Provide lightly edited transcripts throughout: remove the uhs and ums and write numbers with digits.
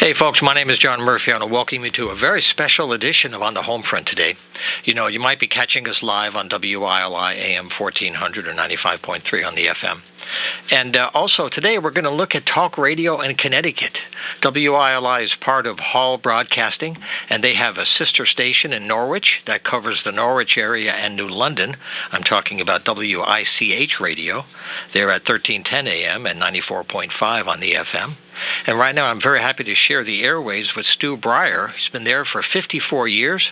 Hey folks, my name is John Murphy. I want to welcome you to a very special edition of On the Homefront today. You know, you might be catching us live on WILI AM 1400 or 95.3 on the FM. And also today we're going to look at talk radio in Connecticut. WILI is part of Hall Broadcasting, and they have a sister station in Norwich that covers the Norwich area and New London. I'm talking about WICH radio. They're at 1310 AM and 94.5 on the FM. And right now I'm very happy to share the airwaves with Stu Bryer. He's been there for 54 years.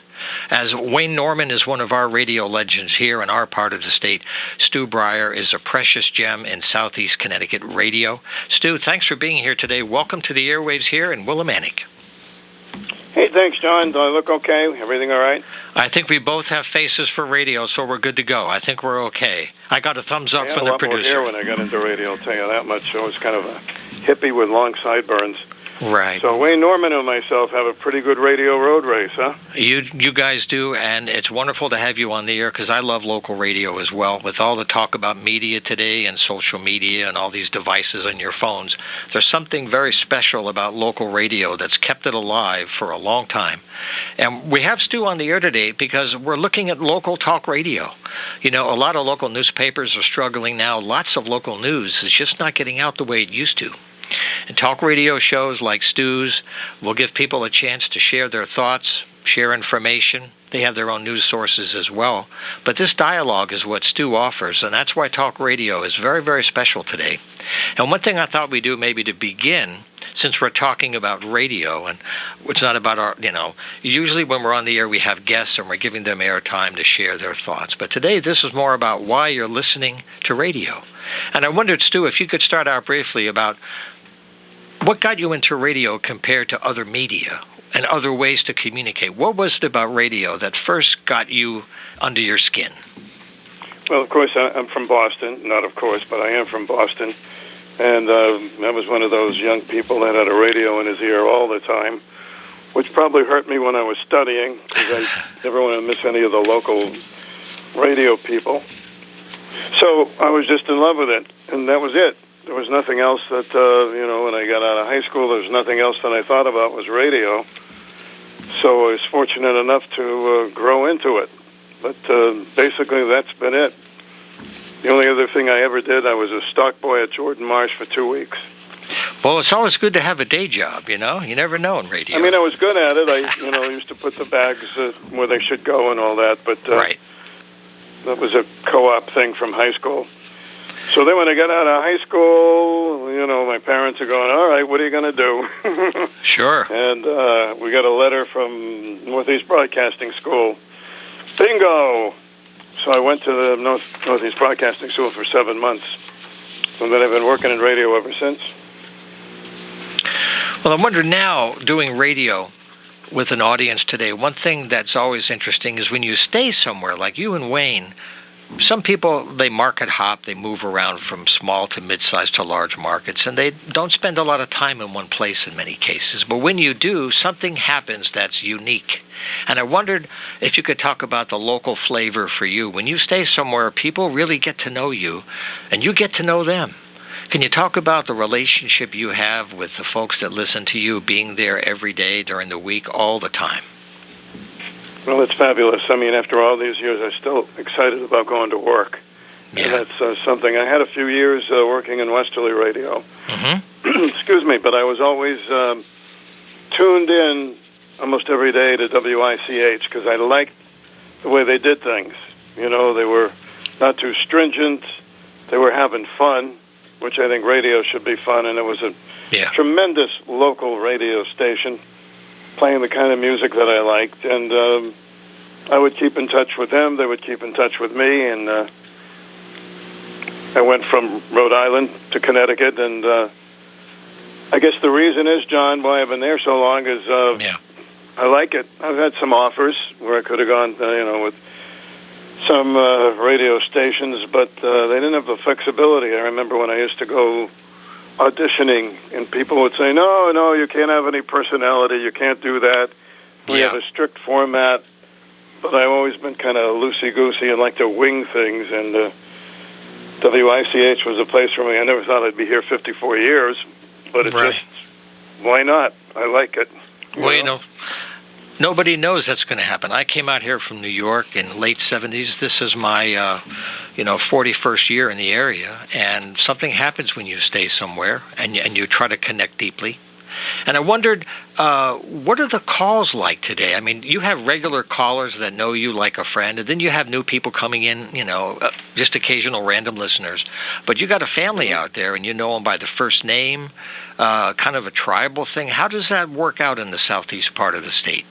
As Wayne Norman is one of our radio legends here in our part of the state, Stu Bryer is a precious gem in Southeast Connecticut radio. Stu, thanks for being here today. Welcome to the airwaves here in Willimantic. Hey, thanks, John. Do I look okay? Everything all right? I think we both have faces for radio, so we're good to go. I think we're okay. I got a thumbs up from the producer. I had a lot more hair when I got into radio, I'll tell you that much. I was kind of a hippie with long sideburns. Right. So Wayne Norman and myself have a pretty good radio road race, huh? You guys do, and it's wonderful to have you on the air because I love local radio as well. With all the talk about media today and social media and all these devices on your phones, there's something very special about local radio that's kept it alive for a long time. And we have Stu on the air today because we're looking at local talk radio. You know, a lot of local newspapers are struggling now. Lots of local news is just not getting out the way it used to. And talk radio shows like Stu's will give people a chance to share their thoughts, share information. They have their own news sources as well. But this dialogue is what Stu offers, and that's why talk radio is very, very special today. And one thing I thought we'd do maybe to begin, since we're talking about radio, and it's not about our, usually when we're on the air we have guests and we're giving them airtime to share their thoughts. But today this is more about why you're listening to radio. And I wondered, Stu, if you could start out briefly about what got you into radio compared to other media and other ways to communicate? What was it about radio that first got you under your skin? Well, of course, I'm from Boston. Not of course, but I am from Boston. And I was one of those young people that had a radio in his ear all the time, which probably hurt me when I was studying because I never want to miss any of the local radio people. So I was just in love with it, and that was it. There was nothing else that, when I got out of high school, there was nothing else that I thought about was radio. So I was fortunate enough to grow into it. But basically, that's been it. The only other thing I ever did, I was a stock boy at Jordan Marsh for 2 weeks. Well, it's always good to have a day job, You never know in radio. I mean, I was good at it. I used to put the bags where they should go and all that. But right. That was a co-op thing from high school. So then when I got out of high school, my parents are going, all right, what are you going to do? Sure. And we got a letter from Northeast Broadcasting School. Bingo! So I went to the Northeast Broadcasting School for 7 months. And then I've been working in radio ever since. Well, I wonder now, doing radio with an audience today, one thing that's always interesting is when you stay somewhere, like you and Wayne, some people, they market hop, they move around from small to mid-sized to large markets, and they don't spend a lot of time in one place in many cases. But when you do, something happens that's unique. And I wondered if you could talk about the local flavor for you. When you stay somewhere, people really get to know you, and you get to know them. Can you talk about the relationship you have with the folks that listen to you, being there every day during the week, all the time? Well, it's fabulous. I mean, after all these years, I'm still excited about going to work. Yeah. And that's something. I had a few years working in Westerly radio. Mm-hmm. Excuse me, but I was always tuned in almost every day to WICH because I liked the way they did things. They were not too stringent. They were having fun, which I think radio should be fun, and it was a tremendous local radio station, playing the kind of music that I liked, and I would keep in touch with them. They would keep in touch with me, and I went from Rhode Island to Connecticut, and I guess the reason is, John, why I've been there so long is I like it. I've had some offers where I could have gone, with some radio stations, but they didn't have the flexibility. I remember when I used to go auditioning, and people would say, no, you can't have any personality, you can't do that. We have a strict format, but I've always been kind of loosey-goosey and like to wing things, and WICH was a place for me. I never thought I'd be here 54 years, but it just why not? I like it. Well, nobody knows that's going to happen. I came out here from New York in late 70s. This is my, 41st year in the area, and something happens when you stay somewhere and you try to connect deeply. And I wondered, what are the calls like today? I mean, you have regular callers that know you like a friend, and then you have new people coming in, just occasional random listeners. But you got a family out there, and you know them by the first name, kind of a tribal thing. How does that work out in the southeast part of the state?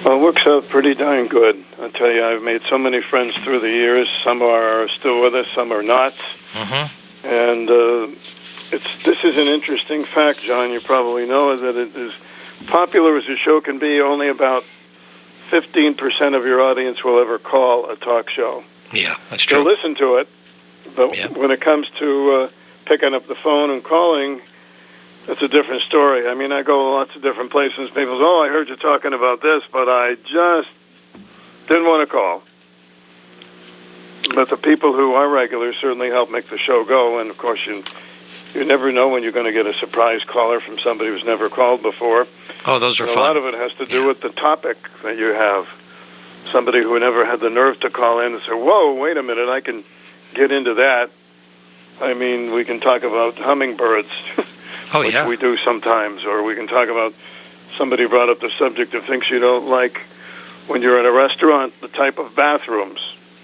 Well, it works out pretty darn good. I tell you, I've made so many friends through the years. Some are still with us, some are not. Mm-hmm. And this is an interesting fact, John. You probably know that it is popular as a show can be. Only about 15% of your audience will ever call a talk show. Yeah, that's true. They'll listen to it, but when it comes to picking up the phone and calling, that's a different story. I mean, I go lots of different places. People say, I heard you talking about this, but I just didn't want to call. But the people who are regulars certainly help make the show go, and of course you never know when you're going to get a surprise caller from somebody who's never called before. Oh, those are fun. A lot of it has to do with the topic that you have. Somebody who never had the nerve to call in and say, whoa, wait a minute, I can get into that. I mean, we can talk about hummingbirds, which we do sometimes, or we can talk about, somebody brought up the subject of things you don't like when you're in a restaurant, the type of bathrooms.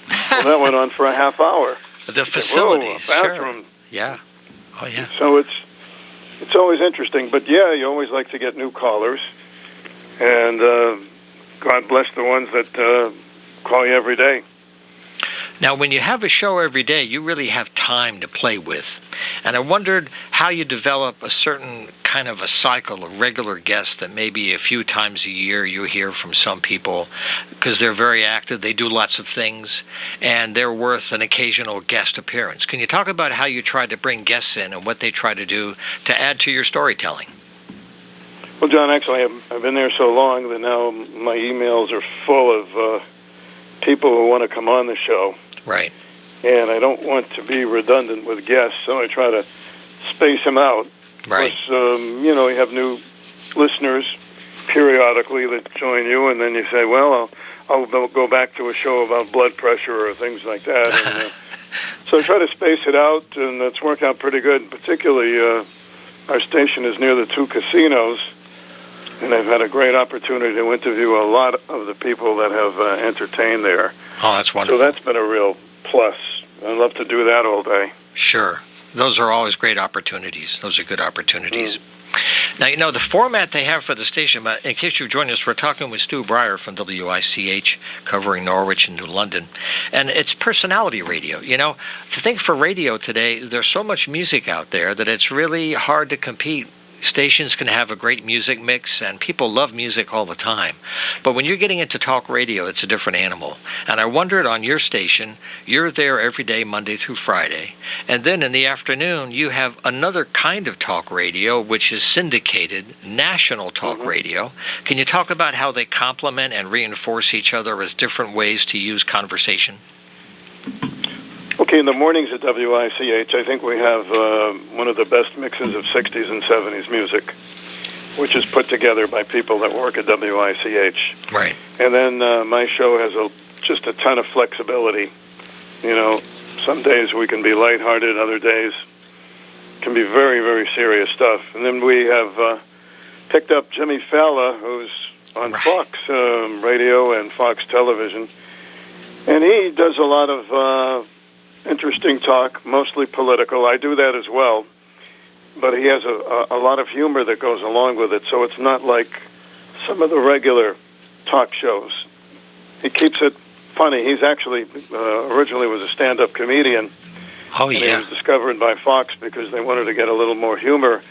Well, that went on for a half hour. The facilities. Whoa, a bathroom. Sure. Yeah. Oh, yeah. So it's always interesting. But, you always like to get new callers. And God bless the ones that call you every day. Now, when you have a show every day, you really have time to play with. And I wondered how you develop a certain kind of a cycle of regular guests that maybe a few times a year you hear from some people because they're very active, they do lots of things, and they're worth an occasional guest appearance. Can you talk about how you try to bring guests in and what they try to do to add to your storytelling? Well, John, actually, I've been there so long that now my emails are full of people who want to come on the show. Right. And I don't want to be redundant with guests, so I try to space them out. Right. Because, you have new listeners periodically that join you, and then you say, well, I'll go back to a show about blood pressure or things like that. And, so I try to space it out, and it's worked out pretty good. Particularly, our station is near the two casinos, and I've had a great opportunity to interview a lot of the people that have entertained there. Oh, that's wonderful. So that's been a real plus. I'd love to do that all day. Sure. Those are always great opportunities. Those are good opportunities. Now, the format they have for the station, in case you've joined us, we're talking with Stu Bryer from WICH, covering Norwich and New London. And it's personality radio. To think for radio today, there's so much music out there that it's really hard to compete. Stations can have a great music mix, and people love music all the time. But when you're getting into talk radio, it's a different animal. And I wondered, on your station, you're there every day, Monday through Friday. And then in the afternoon, you have another kind of talk radio, which is syndicated, national talk radio. Can you talk about how they complement and reinforce each other as different ways to use conversation? Okay, in the mornings at WICH, I think we have one of the best mixes of 60s and 70s music, which is put together by people that work at WICH. Right. And then my show has just a ton of flexibility. Some days we can be lighthearted, other days can be very, very serious stuff. And then we have picked up Jimmy Fallon, who's on Fox Radio and Fox Television. And he does a lot of interesting talk, mostly political. I do that as well. But he has a lot of humor that goes along with it, so it's not like some of the regular talk shows. He keeps it funny. He's actually originally was a stand-up comedian. Oh, yeah. And he was discovered by Fox because they wanted to get a little more humor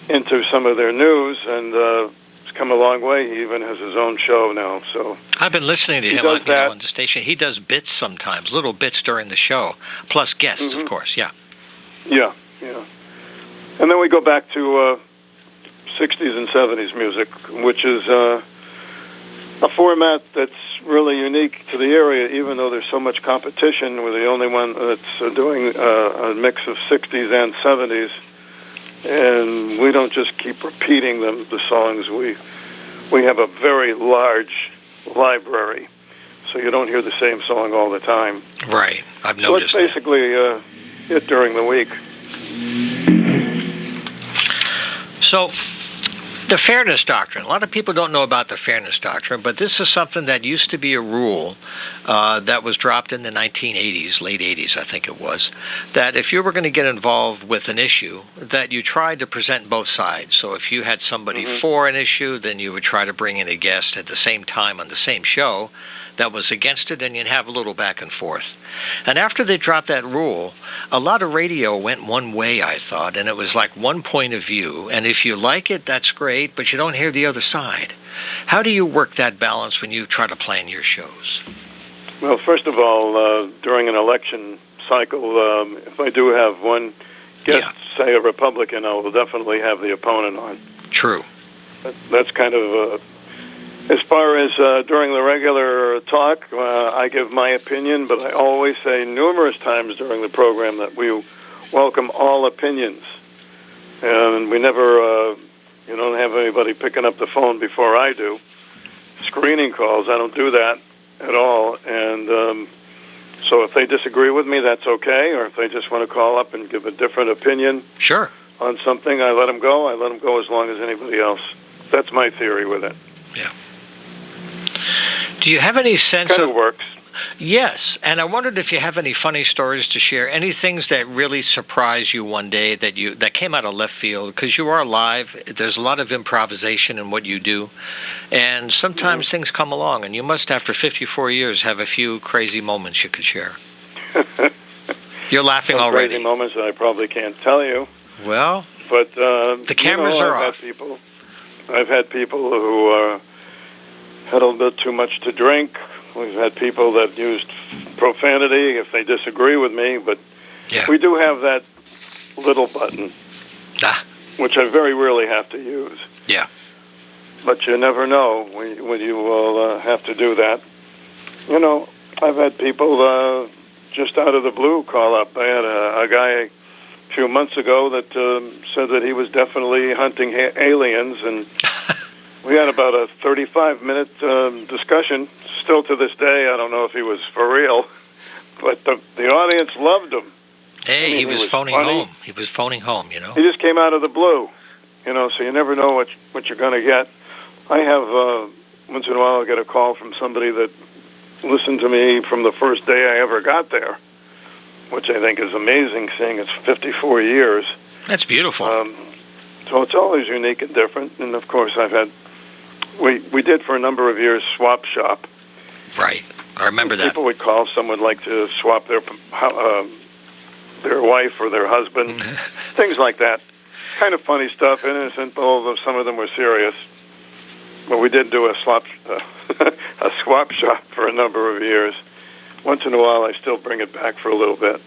into some of their news, and it's come a long way. He even has his own show now. So I've been listening to him on the station. He does bits sometimes, little bits during the show, plus guests, of course. Yeah. Yeah. And then we go back to 60s and 70s music, which is a format that's really unique to the area, even though there's so much competition. We're the only one that's doing a mix of 60s and 70s. and we don't just keep repeating the songs. We have a very large library, so you don't hear the same song all the time. Right, I've So it's noticed that. basically it during the week. So, the fairness doctrine. A lot of people don't know about the fairness doctrine, but this is something that used to be a rule that was dropped in the 1980s, late 80s, I think it was, that if you were going to get involved with an issue, that you tried to present both sides. So if you had somebody for an issue, then you would try to bring in a guest at the same time on the same show that was against it, and you'd have a little back and forth. And after they dropped that rule, a lot of radio went one way, I thought, and it was like one point of view, and if you like it, that's great, but you don't hear the other side. How do you work that balance when you try to plan your shows? Well, first of all, during an election cycle, if I do have one guest, say a Republican, I will definitely have the opponent on. True. That's kind of... as far as during the regular talk, I give my opinion, but I always say numerous times during the program that we welcome all opinions. And we never, you don't have anybody picking up the phone before I do. Screening calls, I don't do that at all. And so if they disagree with me, that's okay. Or if they just want to call up and give a different opinion on something, I let them go. I let them go as long as anybody else. That's my theory with it. Yeah. Do you have any sense kind of works? Yes, and I wondered if you have any funny stories to share, any things that really surprised you one day that came out of left field, because you are live, there's a lot of improvisation in what you do, and sometimes things come along, and you must, after 54 years, have a few crazy moments you could share. You're laughing Some already. Crazy moments that I probably can't tell you. Well, but the cameras are off. I've had people who had a little bit too much to drink. We've had people that used profanity if they disagree with me, but we do have that little button, which I very rarely have to use. Yeah. But you never know when you will have to do that. You know, I've had people just out of the blue call up. I had a guy a few months ago that said that he was definitely hunting aliens, and we had about a 35-minute discussion. Still to this day, I don't know if he was for real, but the audience loved him. Hey, I mean, he was phoning home. He was phoning home, you know. He just came out of the blue, you know, so you never know what you're going to get. I have, once in a while, I get a call from somebody that listened to me from the first day I ever got there, which I think is amazing, seeing it's 54 years. That's beautiful. So it's always unique and different. And, of course, we did for a number of years Swap Shop. Right. I remember that. People would call. Some would like to swap their wife or their husband, things like that. Kind of funny stuff, innocent, although some of them were serious. But we did do a swap shop for a number of years. Once in a while, I still bring it back for a little bit.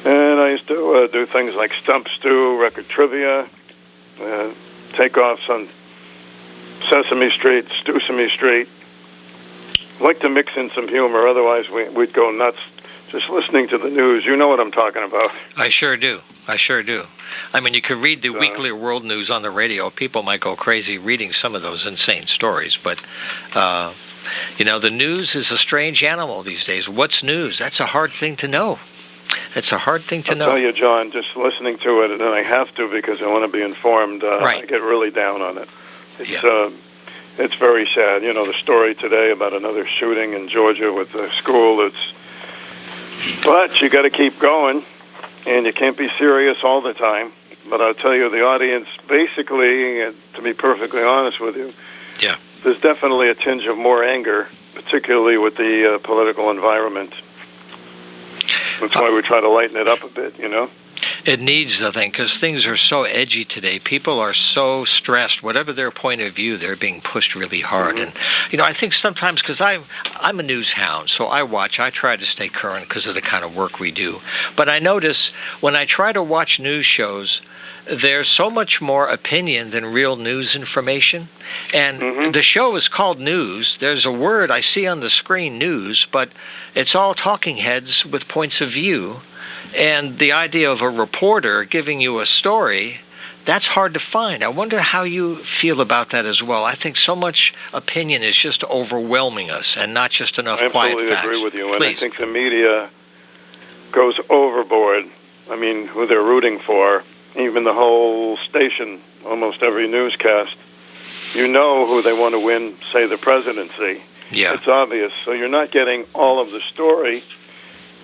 And I used to do things like Stump Stew, record trivia, takeoffs on Sesame Street, Sesame Street. I like to mix in some humor, otherwise we'd go nuts just listening to the news. You know what I'm talking about. I sure do. I mean, you could read the weekly world news on the radio. People might go crazy reading some of those insane stories, but, you know, the news is a strange animal these days. What's news? That's a hard thing to know. It's a hard thing to know. I'll tell you, John, just listening to it, and I have to because I want to be informed, I get really down on it. It's very sad. You know, the story today about another shooting in Georgia with a school. But you got to keep going, and you can't be serious all the time. But I'll tell you, the audience, basically, to be perfectly honest with you, there's definitely a tinge of more anger, particularly with the political environment. That's why we try to lighten it up a bit, you know? It needs, I think, because things are so edgy today. People are so stressed. Whatever their point of view, they're being pushed really hard. And, you know, I think sometimes, because I'm a news hound, so I try to stay current because of the kind of work we do. But I notice when I try to watch news shows, there's so much more opinion than real news information. And the show is called news. There's a word I see on the screen, news, but it's all talking heads with points of view. And the idea of a reporter giving you a story that's hard to find. I wonder how you feel about that as well. I think so much opinion is just overwhelming us and not just enough quiet facts. I absolutely agree with you. And Please. I think the media goes overboard. I mean, who they're rooting for, even the whole station, almost every newscast, you know who they want to win, say, the presidency. Yeah. It's obvious. So you're not getting all of the story.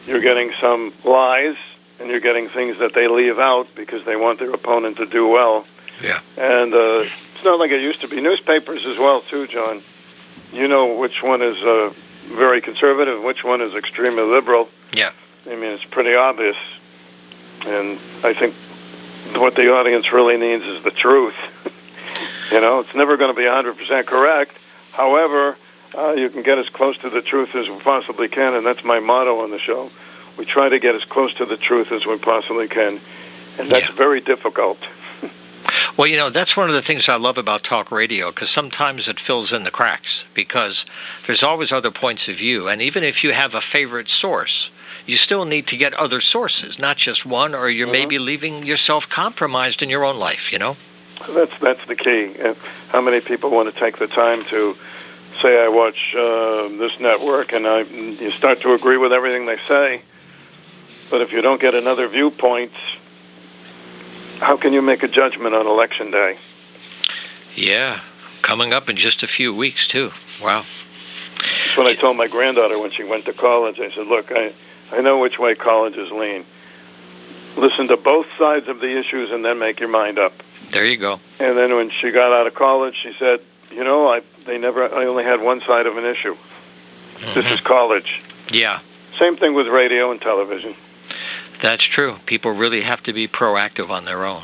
You're getting some lies, and you're getting things that they leave out because they want their opponent to do well. Yeah. And it's not like it used to be. Newspapers as well, too, John. You know which one is very conservative, which one is extremely liberal. Yeah. I mean, it's pretty obvious. And I think what the audience really needs is the truth. You know, it's never going to be 100% correct. However, you can get as close to the truth as we possibly can, and that's my motto on the show. We try to get as close to the truth as we possibly can, and that's very difficult. Well, you know, that's one of the things I love about talk radio, because sometimes it fills in the cracks, because there's always other points of view, and even if you have a favorite source, you still need to get other sources, not just one, or you're maybe leaving yourself compromised in your own life, you know? That's the key. How many people want to take the time to say, I watch this network, and you start to agree with everything they say, but if you don't get another viewpoint, how can you make a judgment on Election Day? Yeah, coming up in just a few weeks, too. Wow. That's what I told my granddaughter when she went to college. I said, look, I know which way colleges lean. Listen to both sides of the issues and then make your mind up. There you go. And then when she got out of college, she said, you know, I only had one side of an issue. This is college. Yeah. Same thing with radio and television. That's true. People really have to be proactive on their own.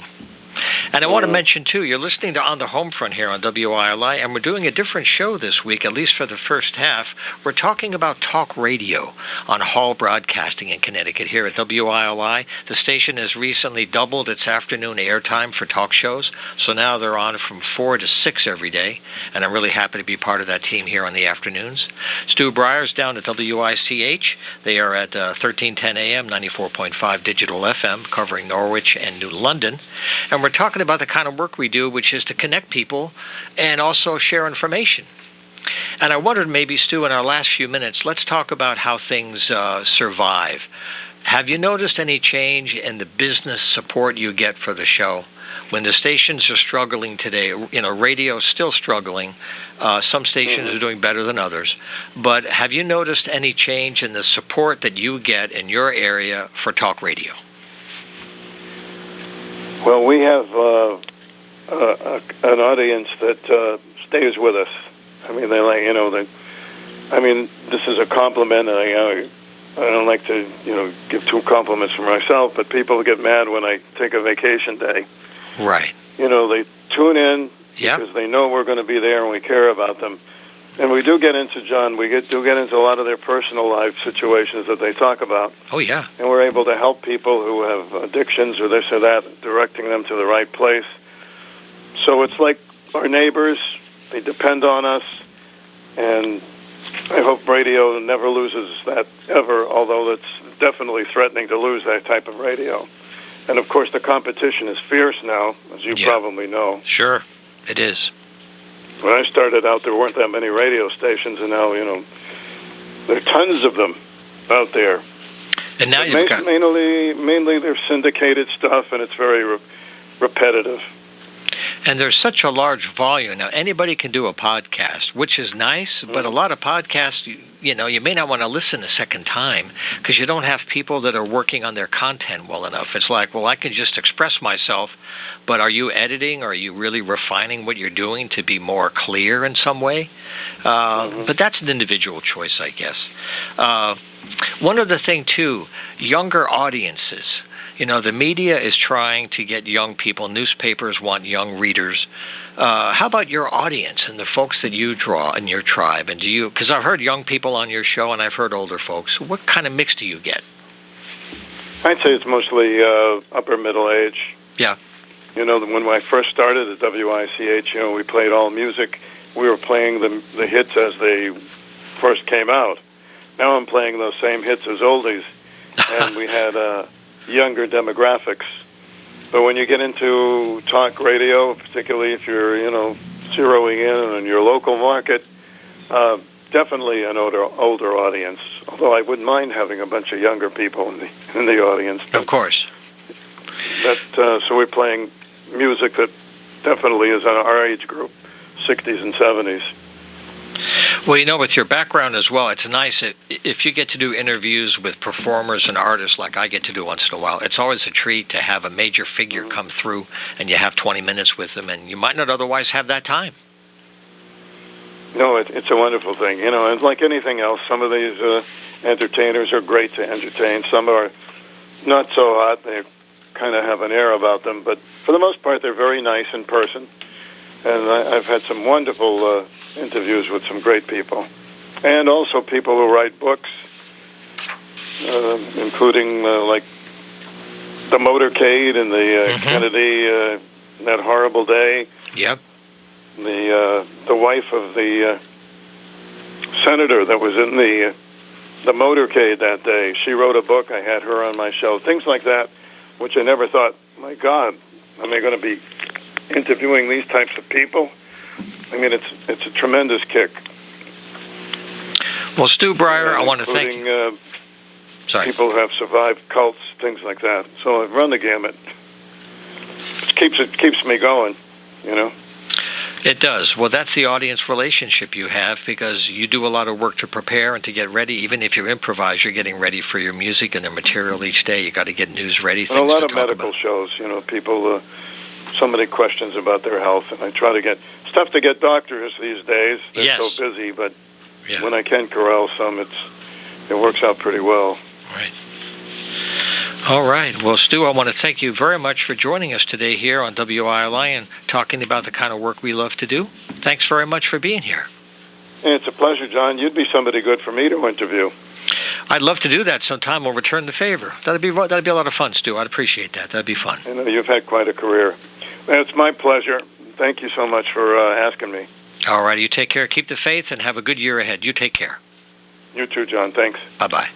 And I want to mention, too, you're listening to On the Homefront here on WILI, and we're doing a different show this week, at least for the first half. We're talking about talk radio on Hall Broadcasting in Connecticut here at WILI. The station has recently doubled its afternoon airtime for talk shows, so now they're on from 4 to 6 every day, and I'm really happy to be part of that team here on the afternoons. Stu Bryer's down at WICH. They are at 1310 AM, 94.5 digital FM, covering Norwich and New London. And we're talking about the kind of work we do, which is to connect people and also share information. And I wondered maybe, Stu, in our last few minutes, let's talk about how things survive. Have you noticed any change in the business support you get for the show? When the stations are struggling today, you know, radio's still struggling. Some stations are doing better than others. But have you noticed any change in the support that you get in your area for talk radio? Well, we have an audience that stays with us. I mean, they like, you know, I mean, this is a compliment. I don't like to, you know, give two compliments for myself, but people get mad when I take a vacation day. Right. You know, they tune in because they know we're going to be there and we care about them. And we do get into, John, do get into a lot of their personal life situations that they talk about. Oh, yeah. And we're able to help people who have addictions or this or that, directing them to the right place. So it's like our neighbors. They depend on us. And I hope radio never loses that ever, although it's definitely threatening to lose that type of radio. And, of course, the competition is fierce now, as you probably know. Sure, it is. When I started out, there weren't that many radio stations, and now, you know, there are tons of them out there. And now you've got... Mainly they're syndicated stuff, and it's very repetitive. And there's such a large volume. Now, anybody can do a podcast, which is nice, but a lot of podcasts, you know, you may not want to listen a second time because you don't have people that are working on their content well enough. It's like, well, I can just express myself, but are you editing? Are you really refining what you're doing to be more clear in some way? But that's an individual choice, I guess. One other thing, too, younger audiences. You know, the media is trying to get young people. Newspapers want young readers. How about your audience and the folks that you draw in your tribe? And do you, because I've heard young people on your show and I've heard older folks. What kind of mix do you get? I'd say it's mostly upper middle age. Yeah. You know, when I first started at WICH, you know, we played all music. We were playing the hits as they first came out. Now I'm playing those same hits as oldies. And we had... younger demographics. But when you get into talk radio, particularly if you're, zeroing in on your local market, definitely an older audience. Although I wouldn't mind having a bunch of younger people in the audience. Of course. So we're playing music that definitely is in our age group, 60s and 70s. Well, with your background as well, it's nice if you get to do interviews with performers and artists like I get to do once in a while. It's always a treat to have a major figure come through and you have 20 minutes with them, and you might not otherwise have that time. No, it's a wonderful thing. And like anything else, some of these entertainers are great to entertain. Some are not so hot. They kind of have an air about them. But for the most part, they're very nice in person. And I've had some wonderful interviews with some great people. And also people who write books, including like The Motorcade and the Kennedy, That Horrible Day. Yep. The wife of the senator that was in the motorcade that day. She wrote a book. I had her on my show. Things like that, which I never thought, my God, am I going to be interviewing these types of people? I mean, it's a tremendous kick. Well, Stu Bryer, I want to thank you. People who have survived cults, things like that. So I've run the gamut. It keeps me going, It does. Well, that's the audience relationship you have, because you do a lot of work to prepare and to get ready. Even if you improvise, you're getting ready for your music and the material each day. You got to get news ready. And a lot of medical shows. People, so many questions about their health, and I try to get stuff to get doctors these days. They're so busy, but when I can corral some, it works out pretty well. Right. All right. Well, Stu, I want to thank you very much for joining us today here on WILI and talking about the kind of work we love to do. Thanks very much for being here. And it's a pleasure, John. You'd be somebody good for me to interview. I'd love to do that sometime. We'll return the favor. That'd be a lot of fun, Stu. I'd appreciate that. That'd be fun. You've had quite a career. It's my pleasure. Thank you so much for asking me. All right. You take care. Keep the faith and have a good year ahead. You take care. You too, John. Thanks. Bye-bye.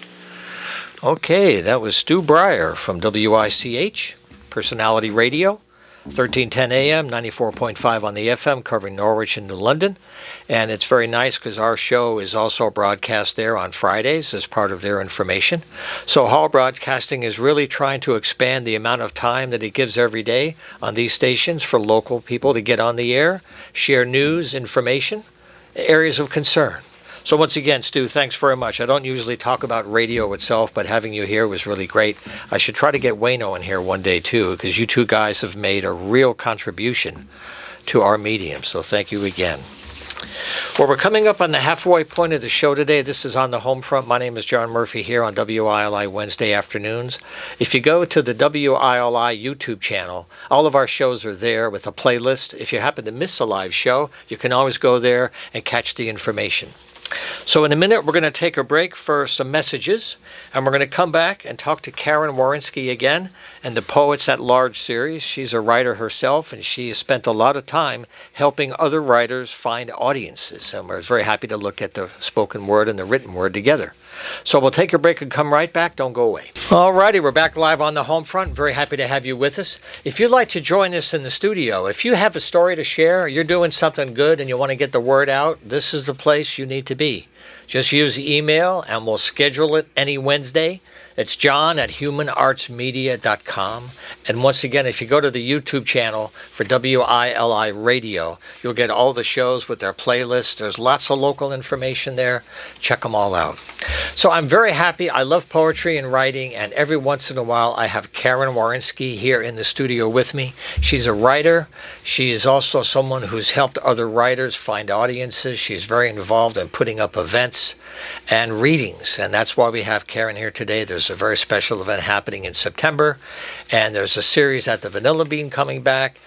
Okay, that was Stu Bryer from WICH, Personality Radio, 1310 AM, 94.5 on the FM, covering Norwich and New London. And it's very nice because our show is also broadcast there on Fridays as part of their information. So Hall Broadcasting is really trying to expand the amount of time that it gives every day on these stations for local people to get on the air, share news, information, areas of concern. So once again, Stu, thanks very much. I don't usually talk about radio itself, but having you here was really great. I should try to get Wayno in here one day, too, because you two guys have made a real contribution to our medium. So thank you again. Well, we're coming up on the halfway point of the show today. This is On the Homefront. My name is John Murphy here on WILI Wednesday afternoons. If you go to the WILI YouTube channel, all of our shows are there with a playlist. If you happen to miss a live show, you can always go there and catch the information. So in a minute, we're going to take a break for some messages, and we're going to come back and talk to Karen Warinsky again and the Poets at Large series. She's a writer herself, and she has spent a lot of time helping other writers find audiences, and we're very happy to look at the spoken word and the written word together. So we'll take a break and come right back. Don't go away. All righty, we're back live on the Homefront. Very happy to have you with us. If you'd like to join us in the studio, if you have a story to share, you're doing something good and you want to get the word out, this is the place you need to be. Just use email and we'll schedule it any Wednesday. It's john@humanartsmedia.com. And once again, if you go to the YouTube channel for WILI Radio, you'll get all the shows with their playlists. There's lots of local information there. Check them all out. So I'm very happy. I love poetry and writing, and every once in a while I have Karen Warinsky here in the studio with me. She's a writer. She is also someone who's helped other writers find audiences. She's very involved in putting up events and readings, and that's why we have Karen here today. There's a very special event happening in September, and there's a series at the Vanilla Bean coming back.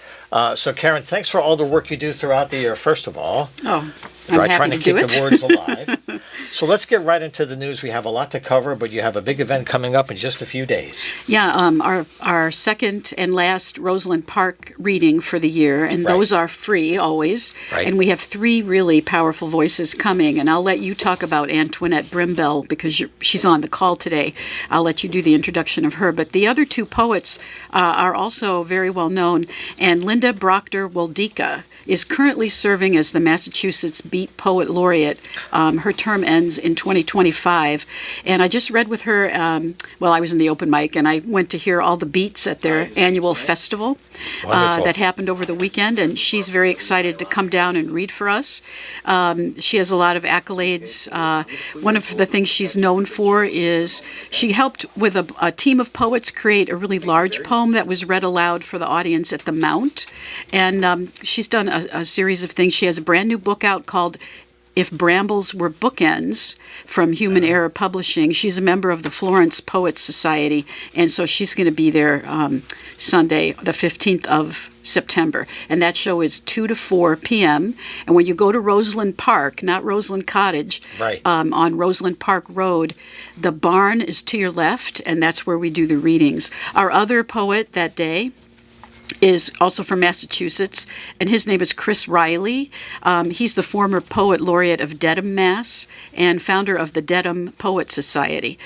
So Karen, thanks for all the work you do throughout the year, first of all. Oh, trying to keep the words alive. So let's get right into the news. We have a lot to cover, but you have a big event coming up in just a few days. Yeah, our second and last Roseland Park reading for the year, and those are free always. Right. And we have 3 really powerful voices coming, and I'll let you talk about Antoinette Brim-Bell because she's on the call today. I'll let you do the introduction of her. But the other 2 poets are also very well known, and Linda Brockter-Woldika is currently serving as the Massachusetts Beat Poet Laureate. Her term ends in 2025. And I just read with her, I was in the open mic, and I went to hear all the beats at their annual festival that happened over the weekend, and she's very excited to come down and read for us. She has a lot of accolades. One of the things she's known for is she helped with a team of poets create a really large poem that was read aloud for the audience at the Mount. And she's done a series of things. She has a brand new book out called If Brambles Were Bookends from Human Error Publishing. She's a member of the Florence Poets Society, and so she's going to be there Sunday, the 15th of September. And that show is 2 to 4 p.m. And when you go to Roseland Park, not Roseland Cottage, on Roseland Park Road, the barn is to your left, and that's where we do the readings. Our other poet that day is also from Massachusetts, and his name is Chris Riley. He's the former Poet Laureate of Dedham, Mass., and founder of the Dedham Poet Society.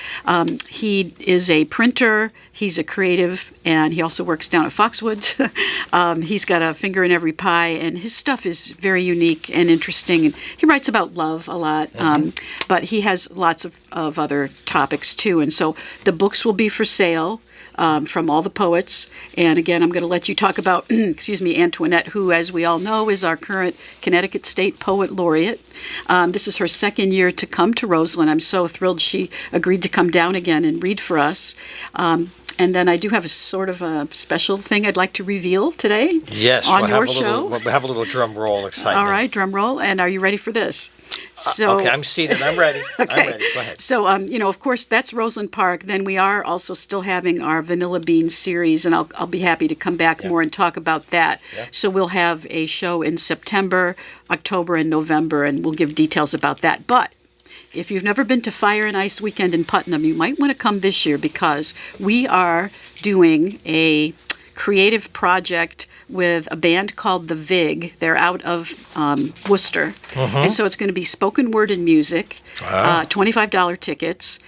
He is a printer, he's a creative, and he also works down at Foxwoods. He's got a finger in every pie, and his stuff is very unique and interesting. And he writes about love a lot, but he has lots of other topics, too. And so the books will be for sale. From all the poets. And again, I'm going to let you talk about, Antoinette, who, as we all know, is our current Connecticut State Poet Laureate. This is her second year to come to Roseland. I'm so thrilled she agreed to come down again and read for us. And then I do have a sort of a special thing I'd like to reveal today. Yes, on your show. We'll have a little drum roll excitement. All right, drum roll. And are you ready for this? Okay, I'm seated. I'm ready. Okay. I'm ready. Go ahead. So, of course, that's Roseland Park. Then we are also still having our Vanilla Bean series, and I'll be happy to come back more and talk about that. Yeah. So we'll have a show in September, October, and November, and we'll give details about that. But if you've never been to Fire and Ice Weekend in Putnam, you might want to come this year because we are doing a creative project with a band called The Vig. They're out of Worcester. And so it's going to be spoken word and music, $25 tickets.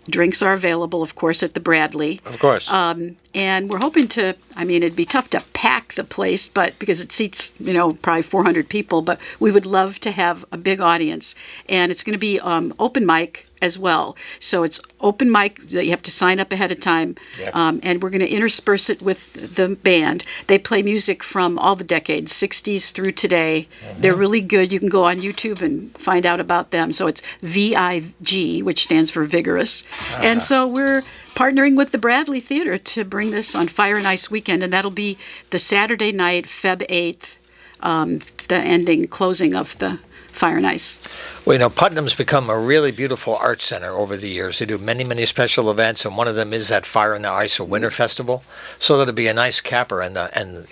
Drinks are available, of course, at the Bradley. Of course. And we're hoping to, it'd be tough to pack the place, but because it seats, probably 400 people, but we would love to have a big audience. And it's going to be open mic as well. So it's open mic that you have to sign up ahead of time. Yep. And we're going to intersperse it with the band. They play music from all the decades, 60s through today. They're really good. You can go on YouTube and find out about them. So it's VIG, which stands for Vigorous. And so we're partnering with the Bradley Theater to bring this on Fire and Ice Weekend, and that'll be the Saturday night, Feb 8th, the closing of the Fire and Ice. Well, Putnam's become a really beautiful art center over the years. They do many, many special events, and one of them is that Fire and the Ice, a winter festival. So that'll be a nice capper. And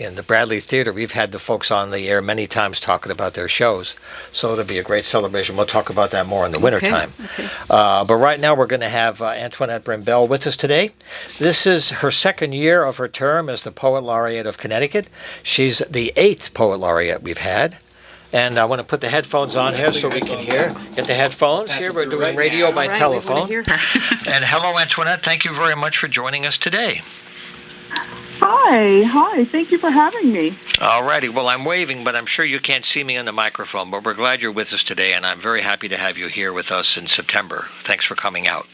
in the Bradley Theater, we've had the folks on the air many times talking about their shows. So it'll be a great celebration. We'll talk about that more in the wintertime. Okay. But right now, we're going to have Antoinette Brim-Bell with us today. This is her second year of her term as the Poet Laureate of Connecticut. She's the 8th Poet Laureate we've had. And I want to put the headphones on here so we can hear. Get the headphones here. We're doing radio by telephone. And hello, Antoinette. Thank you very much for joining us today. Hi. Thank you for having me. All righty. Well, I'm waving, but I'm sure you can't see me on the microphone. But we're glad you're with us today, and I'm very happy to have you here with us in September. Thanks for coming out.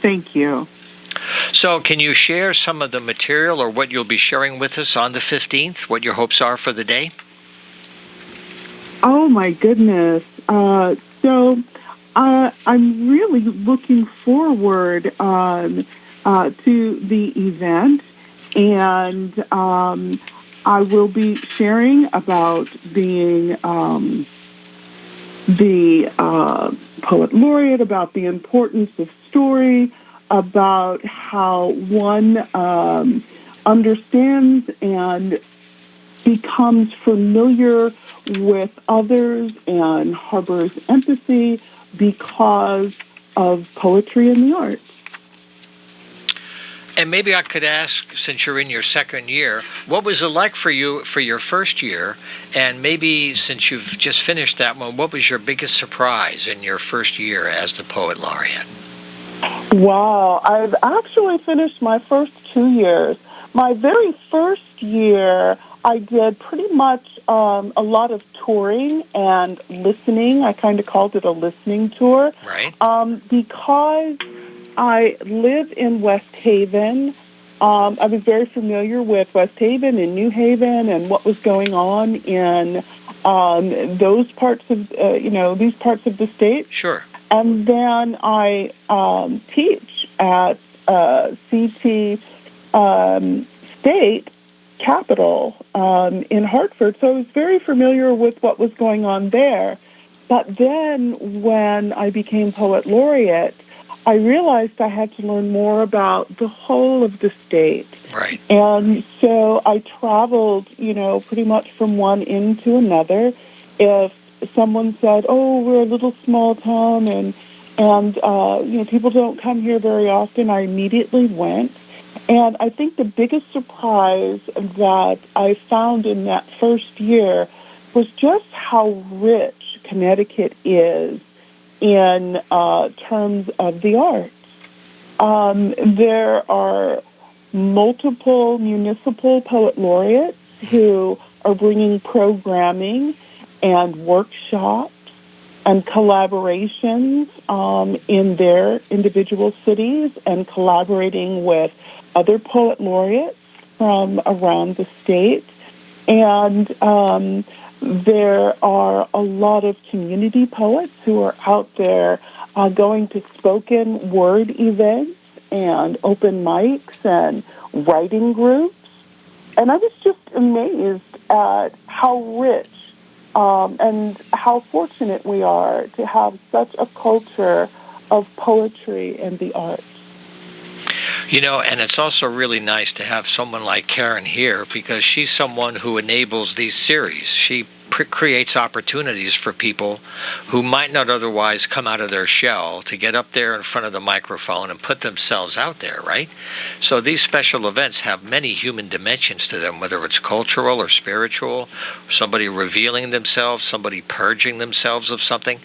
Thank you. So can you share some of the material or what you'll be sharing with us on the 15th, what your hopes are for the day? Oh, my goodness. So I'm really looking forward to the event, and I will be sharing about being the Poet Laureate, about the importance of story, about how one understands and becomes familiar with others and harbors empathy because of poetry and the arts. And maybe I could ask, since you're in your second year, what was it like for you for your first year? And maybe since you've just finished that one, what was your biggest surprise in your first year as the Poet Laureate? Wow, I've actually finished my first 2 years. My very first year, I did pretty much a lot of touring and listening. I kind of called it a listening tour. Right. Because I live in West Haven. I was very familiar with West Haven and New Haven and what was going on in those parts of, these parts of the state. Sure. And then I teach at CT State Capitol in Hartford, so I was very familiar with what was going on there. But then when I became Poet Laureate, I realized I had to learn more about the whole of the state. Right. And so I traveled, pretty much from one end to another. If someone said, "Oh, we're a little small town, and people don't come here very often," I immediately went. And I think the biggest surprise that I found in that first year was just how rich Connecticut is in terms of the arts. There are multiple municipal poet laureates who are bringing programming and workshops and collaborations in their individual cities and collaborating with other poet laureates from around the state. And there are a lot of community poets who are out there going to spoken word events and open mics and writing groups. And I was just amazed at how rich and how fortunate we are to have such a culture of poetry and the arts. And it's also really nice to have someone like Karen here because she's someone who enables these series. She creates opportunities for people who might not otherwise come out of their shell to get up there in front of the microphone and put themselves out there, right? So these special events have many human dimensions to them, whether it's cultural or spiritual, somebody revealing themselves, somebody purging themselves of something.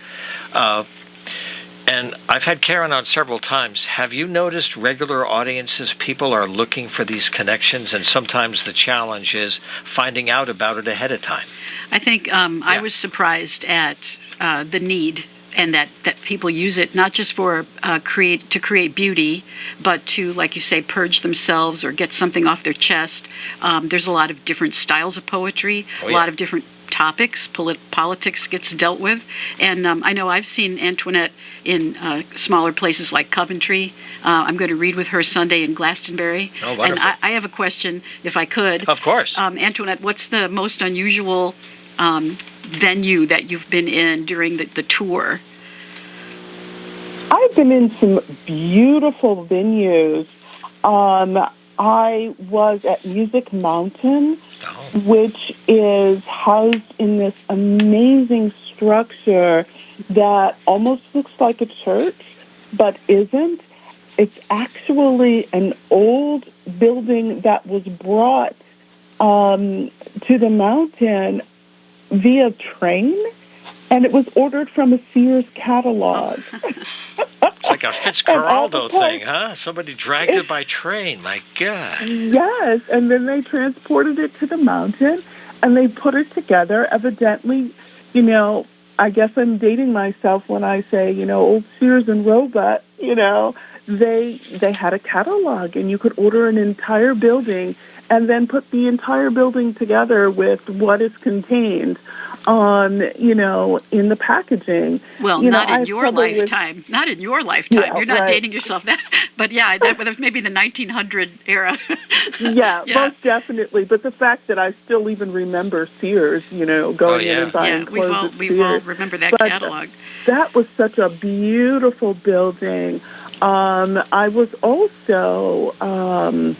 And I've had Karen on several times. Have you noticed regular audiences, people are looking for these connections, and sometimes the challenge is finding out about it ahead of time? I think I was surprised at the need and that people use it not just for create beauty, but to, like you say, purge themselves or get something off their chest. There's a lot of different styles of poetry, a lot of different topics. Politics gets dealt with. And I know I've seen Antoinette in smaller places like Coventry. I'm going to read with her Sunday in Glastonbury. Oh, wonderful. And I have a question, if I could. Of course. Antoinette, what's the most unusual venue that you've been in during the tour? I've been in some beautiful venues. I was at Music Mountain, which is housed in this amazing structure that almost looks like a church, but isn't. It's actually an old building that was brought to the mountain via train, and it was ordered from a Sears catalog. It's like a Fitzcarraldo thing, huh? Somebody dragged it by train. My God. Yes, and then they transported it to the mountain, and they put it together. Evidently, I guess I'm dating myself when I say, old Sears and Roebuck, they had a catalog, and you could order an entire building and then put the entire building together with what is contained in the packaging. Well, not in your lifetime. Not in your lifetime. Yeah, you're not right. dating yourself that. But yeah, that was maybe the 1900 era. Yeah, most definitely. But the fact that I still even remember Sears, going in and buying clothes at Sears. We all remember that catalog. That was such a beautiful building. I was also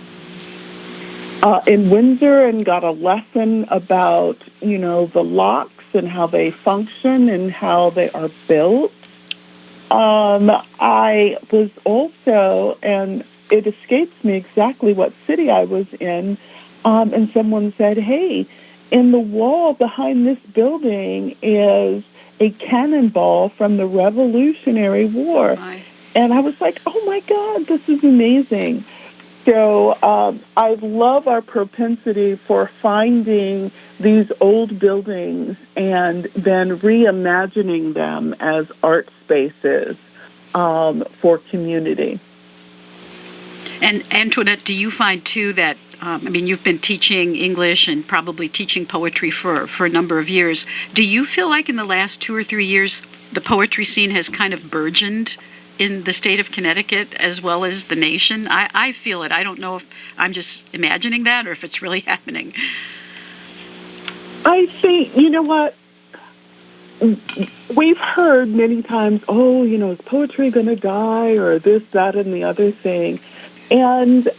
in Windsor and got a lesson about, the locks and how they function and how they are built. I was also, and it escapes me exactly what city I was in, and someone said, hey, in the wall behind this building is a cannonball from the Revolutionary War. Right. And I was like, oh, my God, this is amazing. So I love our propensity for finding these old buildings and then reimagining them as art spaces for community. And Antoinette, do you find, too, that, you've been teaching English and probably teaching poetry for a number of years. Do you feel like in the last 2 or 3 years the poetry scene has kind of burgeoned in the state of Connecticut as well as the nation? I feel it. I don't know if I'm just imagining that or if it's really happening. I think, you know what? We've heard many times, is poetry going to die or this, that, and the other thing. And,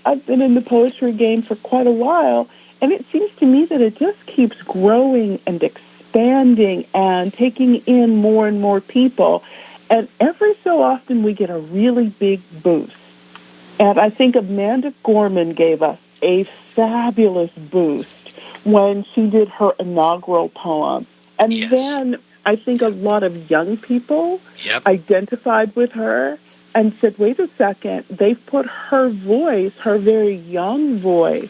I've been in the poetry game for quite a while, and it seems to me that it just keeps growing and expanding and taking in more and more people. And every so often we get a really big boost. And I think Amanda Gorman gave us a fabulous boost when she did her inaugural poem. And Yes. Then I think a lot of young people identified with her and said, wait a second, they've put her voice, her very young voice,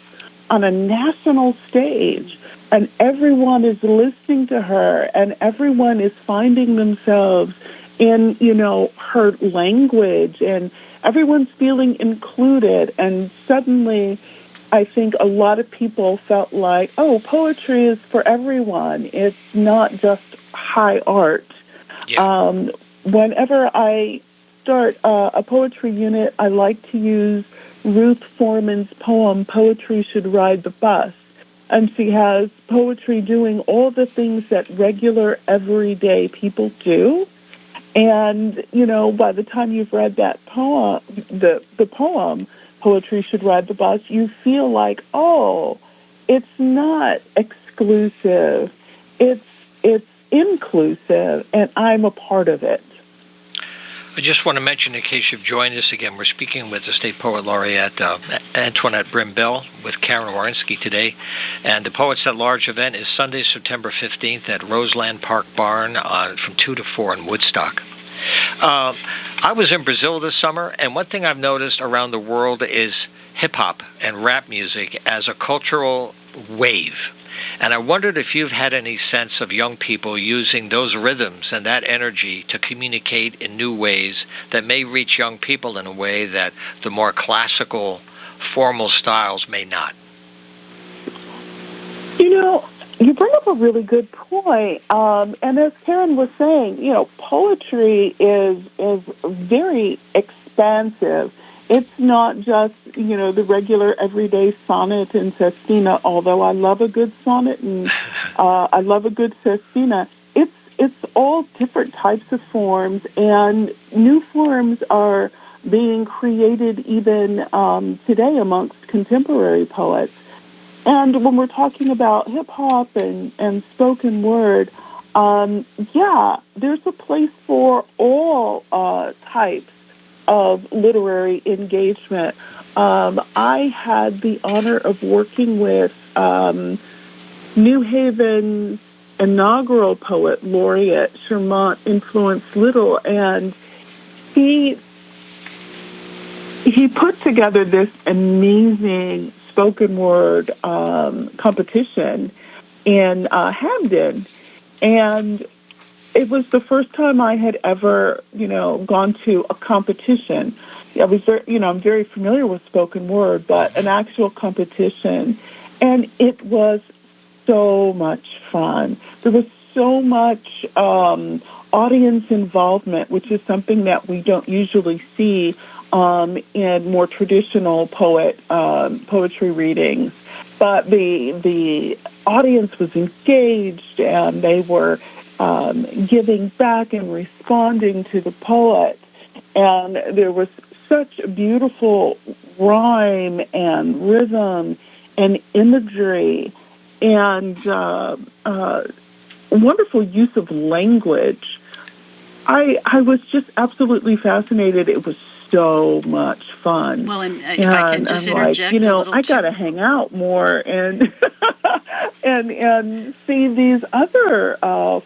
on a national stage. And everyone is listening to her, and everyone is finding themselves in, her language, and everyone's feeling included. And suddenly, I think a lot of people felt like, poetry is for everyone. It's not just high art. Yeah. Whenever I start a poetry unit, I like to use Ruth Foreman's poem, Poetry Should Ride the Bus. And she has poetry doing all the things that regular, everyday people do. And, by the time you've read that poem, the poem, Poetry Should Ride the Bus, you feel like, it's not exclusive. It's inclusive, and I'm a part of it. I just want to mention, in case you've joined us again, we're speaking with the State Poet Laureate Antoinette-Brim with Karen Warinsky today. And the Poets at Large event is Sunday, September 15th at ROSELAND Park Barn from 2 to 4 in Woodstock. I was in Brazil this summer, and one thing I've noticed around the world is hip-hop and rap music as a cultural wave. And I wondered if you've had any sense of young people using those rhythms and that energy to communicate in new ways that may reach young people in a way that the more classical, formal styles may not. You bring up a really good point. And as Karen was saying, poetry is very expansive. It's not just, the regular everyday sonnet and sestina, although I love a good sonnet and I love a good sestina. It's all different types of forms, and new forms are being created even today amongst contemporary poets. And when we're talking about hip-hop and spoken word, there's a place for all types of literary engagement. I had the honor of working with New Haven's inaugural poet laureate, Shermont Influence Little, and he put together this amazing spoken word competition in Hamden, and it was the first time I had ever, gone to a competition. I was very, I'm very familiar with spoken word, but an actual competition, and it was so much fun. There was so much audience involvement, which is something that we don't usually see in more traditional poetry readings. But the audience was engaged, and they were giving back and responding to the poet. And there was such beautiful rhyme and rhythm and imagery and wonderful use of language. I was just absolutely fascinated. It was so much fun. Well, and if I can just interject like, a little, I got to hang out more and and see these other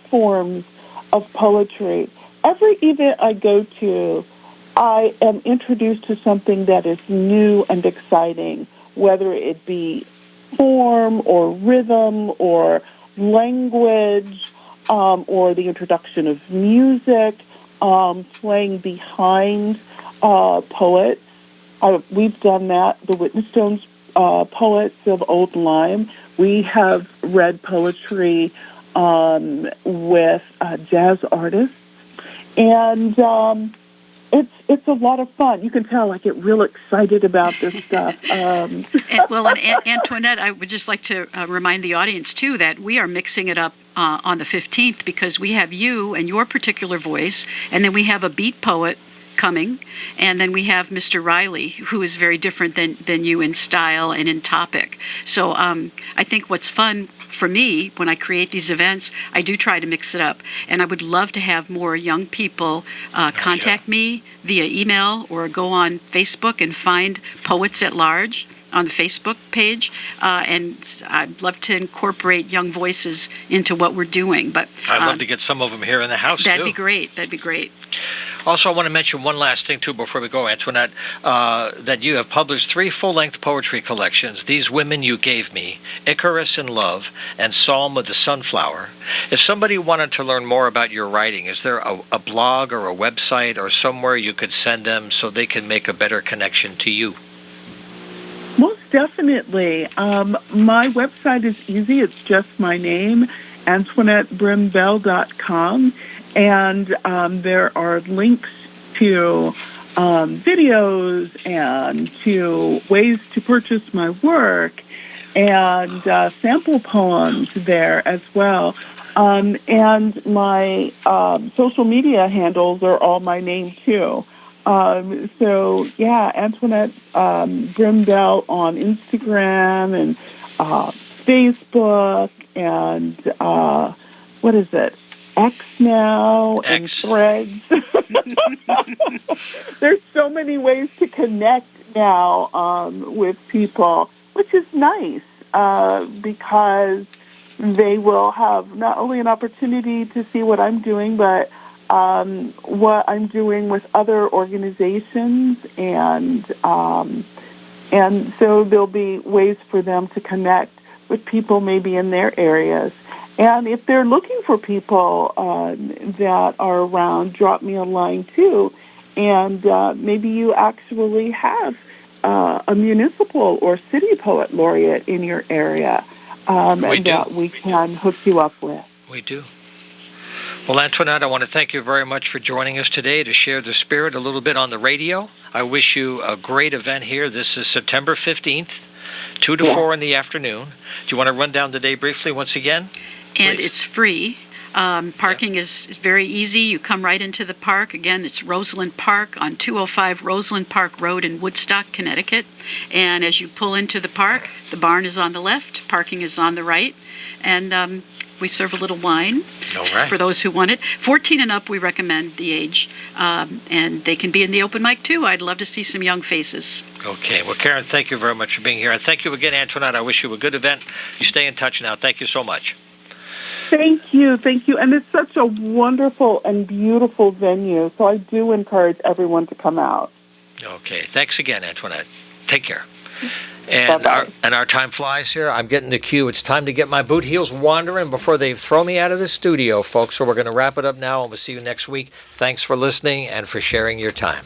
forms of poetry. Every event I go to, I am introduced to something that is new and exciting, whether it be form or rhythm or language or the introduction of music, playing behind poets. We've done that. The Witness Stones poets of Old Lyme. We have read poetry with jazz artists, and it's a lot of fun. You can tell I get real excited about this stuff. And Antoinette, I would just like to remind the audience, too, that we are mixing it up on the 15th because we have you and your particular voice, and then we have a beat poet coming, and then we have Mr. Riley, who is very different than you in style and in topic. So I think what's fun for me, when I create these events, I do try to mix it up. And I would love to have more young people contact me via email or go on Facebook and find Poets at Large on the Facebook page. And I'd love to incorporate young voices into what we're doing. But I'd love to get some of them here in the house, That'd be great. That'd be great. Also, I want to mention one last thing, too, before we go, Antoinette, that you have published 3 full-length poetry collections, These Women You Gave Me, Icarus in Love, and Psalm of the Sunflower. If somebody wanted to learn more about your writing, is there a blog or a website or somewhere you could send them so they can make a better connection to you? Most definitely. My website is easy. It's just my name, Antoinette-Brim-Bell.com. And there are links to videos and to ways to purchase my work and sample poems there as well. And my social media handles are all my name, too. So, yeah, Antoinette Brim-Bell on Instagram and Facebook and what is it? X now and Threads. There's so many ways to connect now with people, which is nice because they will have not only an opportunity to see what I'm doing, but what I'm doing with other organizations, and so there'll be ways for them to connect with people maybe in their areas. And if they're looking for people that are around, drop me a line, too. And maybe you actually have a municipal or city poet laureate in your area that we can hook you up with. We do. Well, Antoinette, I want to thank you very much for joining us today to share the spirit a little bit on the radio. I wish you a great event here. This is September 15th, 2 to 4 in the afternoon. Do you want to run down the day briefly once again? And it's free. Parking is very easy. You come right into the park. Again, it's Roseland Park on 205 Roseland Park Road in Woodstock, Connecticut. And as you pull into the park, the barn is on the left, parking is on the right. And we serve a little wine for those who want it. 14 and up, we recommend the age. And they can be in the open mic, too. I'd love to see some young faces. Okay. Well, Karen, thank you very much for being here. And thank you again, Antoinette. I wish you a good event. You stay in touch now. Thank you so much. Thank you. And it's such a wonderful and beautiful venue, so I do encourage everyone to come out. Okay. Thanks again, Antoinette. Take care. And our time flies here. I'm getting the cue. It's time to get my boot heels wandering before they throw me out of the studio, folks. So we're going to wrap it up now, and we'll see you next week. Thanks for listening and for sharing your time.